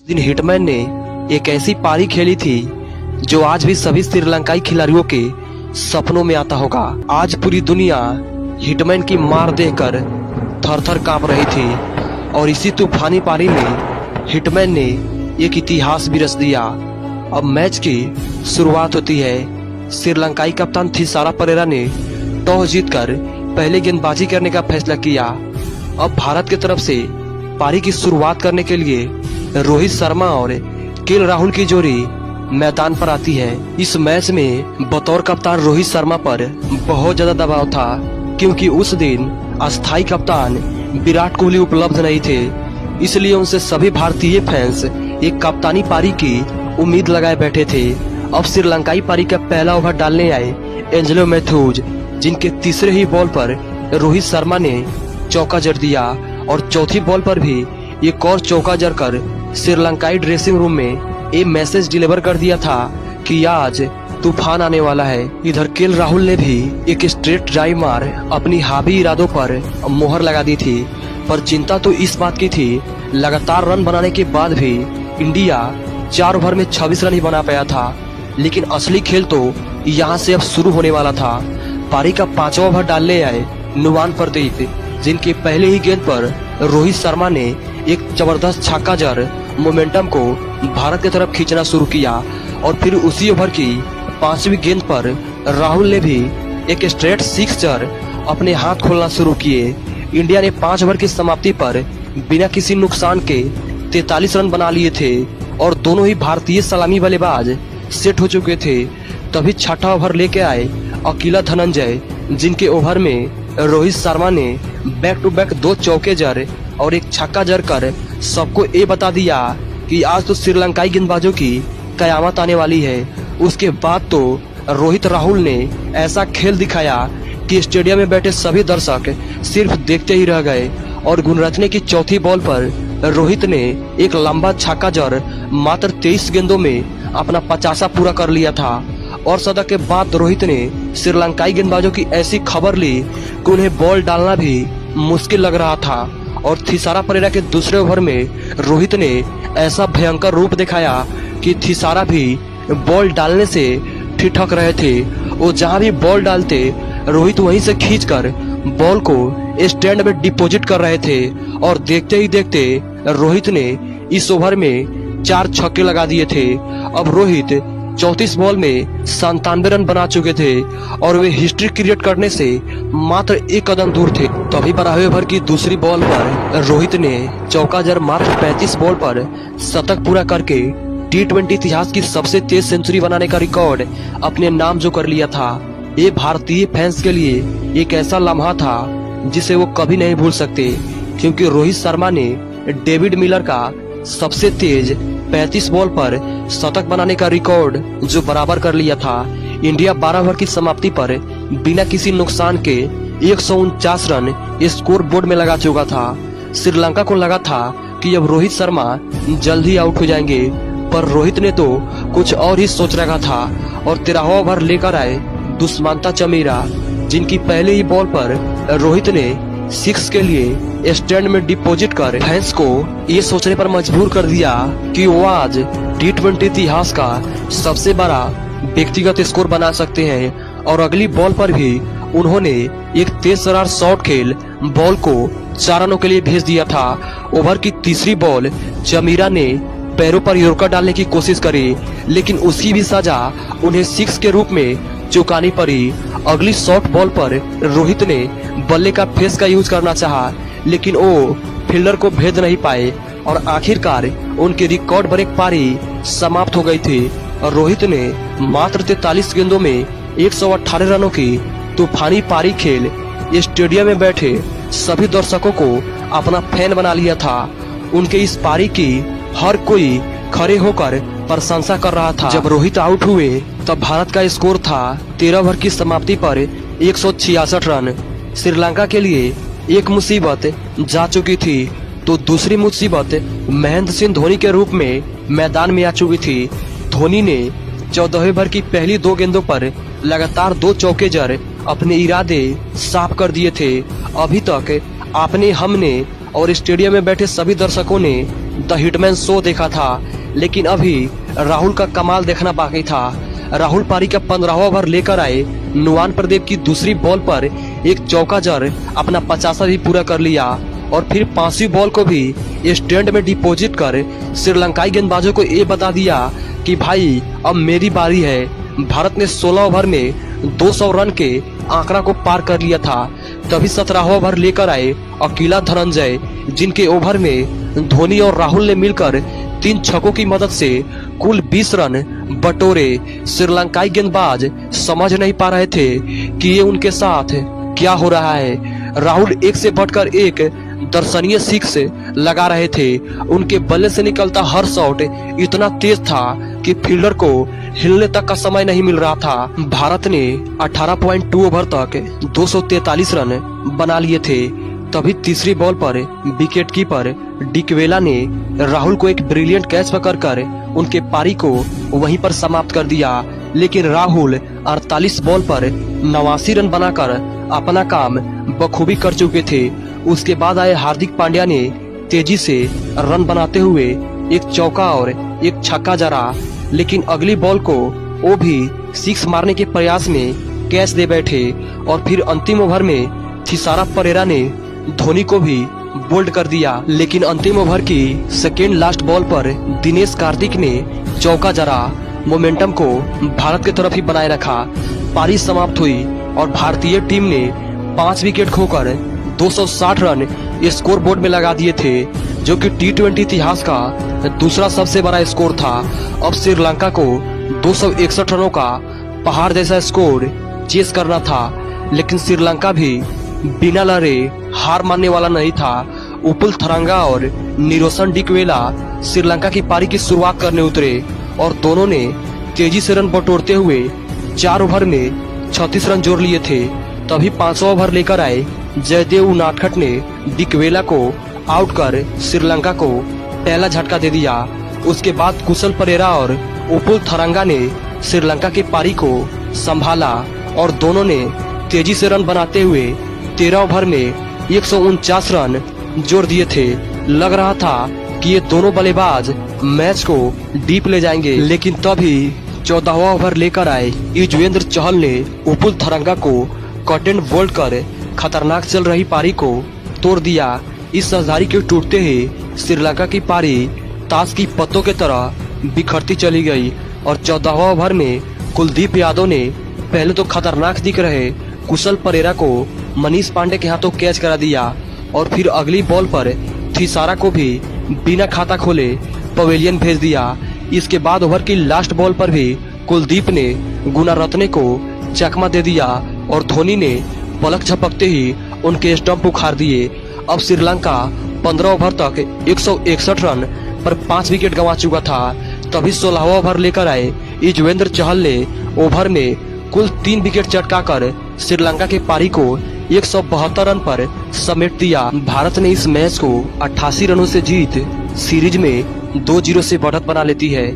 दिन हिटमैन ने एक ऐसी पारी खेली थी जो आज भी सभी श्रीलंकाई खिलाड़ियों के सपनों में आता होगा। आज पूरी दुनिया हिटमैन की मार देखकर थर-थर कांप रही थी और इसी तूफानी पारी में हिटमैन ने एक इतिहास भी रच दिया। अब मैच की शुरुआत होती है। श्रीलंकाई कप्तान थिसारा परेरा ने टॉस जीतकर पहले गेंदबाजी करने का फैसला किया। अब भारत की तरफ से पारी की शुरुआत करने के लिए रोहित शर्मा और केएल राहुल की जोड़ी मैदान पर आती है। इस मैच में बतौर कप्तान रोहित शर्मा पर बहुत ज्यादा दबाव था, क्योंकि उस दिन अस्थायी कप्तान विराट कोहली उपलब्ध नहीं थे। इसलिए उनसे सभी भारतीय फैंस एक कप्तानी पारी की उम्मीद लगाए बैठे थे। अब श्रीलंकाई पारी का पहला ओवर डालने आए एंजेलो मैथ्यूज, जिनके तीसरे ही बॉल पर रोहित शर्मा ने चौका जड़ दिया और चौथी बॉल पर भी एक और चौका जड़कर श्रीलंकाई ड्रेसिंग रूम में एक मैसेज डिलीवर कर दिया था कि आज तूफान आने वाला है। इधर केएल राहुल ने भी एक स्ट्रेट ड्राइव मार अपनी हावी इरादों पर मोहर लगा दी थी। पर चिंता तो इस बात की थी, लगातार रन बनाने के बाद भी इंडिया 4 ओवर में 26 रन ही बना पाया था। लेकिन असली खेल तो यहाँ से अब शुरू होने वाला था। पारी का 5वां ओवर डालने आए नुमान प्रदीप, जिनके पहले ही गेंद पर रोहित शर्मा ने एक जबरदस्त छक्का जड़ मोमेंटम को भारत की तरफ खींचना शुरू किया। और फिर उसी ओवर की 5वीं गेंद पर राहुल ने भी एक स्ट्रेट 6 जड़ अपने हाथ खोलना शुरू किए। इंडिया ने 5 ओवर की समाप्ति पर बिना किसी नुकसान के 43 रन बना लिए थे और दोनों ही भारतीय सलामी बल्लेबाज सेट हो चुके थे। तभी छठा ओवर लेके आए अकेला धनंजय, जिनके ओवर में रोहित शर्मा ने बैक टू बैक 2 चौके जड़ और एक छक्का जड़ कर सबको ये बता दिया कि आज तो श्रीलंकाई गेंदबाजों की कयामत आने वाली है। उसके बाद तो रोहित राहुल ने ऐसा खेल दिखाया कि स्टेडियम में बैठे सभी दर्शक सिर्फ देखते ही रह गए। और गुणरत्ने की चौथी बॉल पर रोहित ने एक लंबा छक्का जड़ मात्र 23 गेंदों में अपना 50 पूरा कर लिया था। और सदा के बाद रोहित ने श्रीलंकाई गेंदबाजों की ऐसी खबर ली कि उन्हें बॉल डालना भी मुश्किल लग रहा था। और थिसारा परेरा के दूसरे ओवर में रोहित ने ऐसा भयंकर रूप दिखाया कि थिसारा भी बॉल डालने से ठिठक रहे थे। वो जहां भी बॉल डालते रोहित वहीं से खींचकर बॉल को स्टैंड में डिपॉजिट कर रहे थे। और देखते ही देखते रोहित ने इस ओवर में 4 छक्के लगा दिए थे। अब रोहित 34 बॉल में 97 रन बना चुके थे और वे हिस्ट्री क्रिएट करने से मात्र 1 कदम दूर थे। तभी 12वें ओवर की दूसरी बॉल पर रोहित ने चौका जड़ मात्र 35 बॉल पर शतक पूरा करके T20 इतिहास की सबसे तेज सेंचुरी बनाने का रिकॉर्ड अपने नाम जो कर लिया था। ये भारतीय फैंस के लिए एक ऐसा लम्हा था जिसे वो कभी नहीं भूल सकते, क्योंकि रोहित शर्मा ने डेविड मिलर का सबसे तेज 35 बॉल पर शतक बनाने का रिकॉर्ड जो बराबर कर लिया था। इंडिया 12 ओवर की समाप्ति पर बिना किसी नुकसान के 149 रन स्कोर बोर्ड में लगा चुका था। श्रीलंका को लगा था कि अब रोहित शर्मा जल्द ही आउट हो जाएंगे, पर रोहित ने तो कुछ और ही सोच रखा था और 13वां ओवर लेकर आए दुष्मंता चमीरा, जिनकी पहले ही बॉल पर रोहित ने 6 के लिए स्टैंड में डिपॉजिट कर फैंस को ये सोचने पर मजबूर कर दिया कि वो आज T20 इतिहास का सबसे बड़ा व्यक्तिगत स्कोर बना सकते हैं। और अगली बॉल पर भी उन्होंने एक तेज तर्रार शॉट खेल बॉल को 4 रनों के लिए भेज दिया था। ओवर की तीसरी बॉल चमीरा ने पैरों पर यॉर्कर डालने की कोशिश करी, लेकिन उसकी भी सजा उन्हें 6 के रूप में चुकानी पड़ी। अगली शॉर्ट बॉल पर रोहित ने बल्ले का फेस का यूज करना चाहा, लेकिन वो फील्डर को भेद नहीं पाए और आखिरकार उनकी रिकॉर्ड ब्रेक पारी समाप्त हो गई थी। और रोहित ने मात्र 43 गेंदों में 118 रनों की तूफानी पारी खेल स्टेडियम में बैठे सभी दर्शकों को अपना फैन बना लिया था। उनके इस पारी की हर कोई खड़े होकर प्रशंसा कर रहा था। जब रोहित आउट हुए तब भारत का स्कोर था 13 ओवर की समाप्ति पर 166 रन। श्रीलंका के लिए एक मुसीबत जा चुकी थी तो दूसरी मुसीबत महेंद्र सिंह धोनी के रूप में मैदान में आ चुकी थी। धोनी ने 14वें ओवर की पहली 2 गेंदों पर लगातार 2 चौके जड़ अपने इरादे साफ कर दिए थे। अभी तक आपने हमने और स्टेडियम में बैठे सभी दर्शकों ने द हिटमैन शो देखा था। लेकिन अभी राहुल का कमाल देखना बाकी था। राहुल पारी का 15वां ओवर लेकर आए। नुआन प्रदीप की दूसरी बॉल पर एक चौका जड़ अपना 50वां भी पूरा कर लिया और फिर 5वीं बॉल को भी स्टैंड में डिपॉजिट कर श्रीलंकाई गेंदबाजों को ये बता दिया कि भाई अब मेरी बारी है। भारत ने 16 ओवर में 200 रन के आंकड़ा को पार कर लिया था। तभी 17वां ओवर लेकर आए अकेला धनंजय, जिनके ओवर में धोनी और राहुल ने मिलकर 3 छक्कों की मदद से कुल 20 रन बटोरे। श्रीलंकाई गेंदबाज समझ नहीं पा रहे थे कि ये उनके साथ क्या हो रहा है। राहुल एक से बढ़कर एक दर्शनीय सिक्स लगा रहे थे। उनके बल्ले से निकलता हर शॉट इतना तेज था कि फील्डर को हिलने तक का समय नहीं मिल रहा था। भारत ने 18.2 ओवर तक 243 रन बना लिए थे। तभी तीसरी बॉल पर विकेट कीपर डिकवेला ने राहुल को एक ब्रिलियंट कैच पकड़कर उनके पारी को वहीं पर समाप्त कर दिया। लेकिन राहुल 48 बॉल पर 89 रन बनाकर अपना काम बखूबी कर चुके थे। उसके बाद आए हार्दिक पांड्या ने तेजी से रन बनाते हुए एक चौका और एक छक्का जड़ा। लेकिन अगली बॉल को वो भी 6 मारने के प्रयास में कैच दे बैठे और फिर अंतिम ओवर में थिसारा परेरा ने धोनी को भी बोल्ड कर दिया। लेकिन अंतिम ओवर की सेकेंड लास्ट बॉल पर दिनेश कार्तिक ने चौका जड़ा। मोमेंटम को भारत की तरफ ही बनाए रखा। पारी समाप्त हुई और भारतीय टीम ने 5 विकेट खोकर 260 रन स्कोर बोर्ड में लगा दिए थे, जो कि T20 इतिहास का दूसरा सबसे बड़ा स्कोर था। अब श्रीलंका को 261 रनों का पहाड़ जैसा स्कोर चेस करना था। लेकिन श्रीलंका भी बिना लड़े हार मानने वाला नहीं था। उपुल थरंगा और निरोशन डिकवेला श्रीलंका की पारी की शुरुआत करने उतरे और दोनों ने तेजी से रन बटोरते हुए 4 ओवर में 36 रन जोड़ लिए थे। तभी 5वां ओवर लेकर आए जयदेव उनादकट ने डिकवेला को आउट कर श्रीलंका को पहला झटका दे दिया। उसके बाद कुशल परेरा और उपुल थरंगा ने श्रीलंका की पारी को संभाला और दोनों ने तेजी से रन बनाते हुए 13 ओवर में 149 रन जोड़ दिए थे। लग रहा था कि ये दोनों बल्लेबाज मैच को डीप ले जाएंगे। लेकिन तभी 14वां ओवर लेकर आए युजवेंद्र चहल ने उपुल थरंगा को कट एंड बोल्ड कर खतरनाक चल रही पारी को तोड़ दिया। इस साझेदारी के टूटते ही श्रीलंका की पारी ताश की पत्तों की तरह बिखरती चली गई और 14वां ओवर में कुलदीप यादव ने पहले तो खतरनाक दिख रहे कुशल परेरा को मनीष पांडे के हाथों कैच करा दिया और फिर अगली बॉल पर थिसारा को भी बिना खाता खोले पवेलियन भेज दिया। इसके बाद ओवर की लास्ट बॉल पर भी कुलदीप ने गुणारत्ने को चकमा दे दिया और धोनी ने पलक झपकते ही उनके स्टंप उखाड़ दिए। अब श्रीलंका 15 ओवर तक 161 रन पर 5 विकेट गंवा चुका था। तभी 16वां ओवर लेकर आए युजवेंद्र चहल ने ओवर में कुल 3 विकेट चटकाकर श्रीलंका के पारी को 172 रन पर समेट दिया। भारत ने इस मैच को 88 रनों से जीत सीरीज में 2-0 से बढ़त बना लेती है।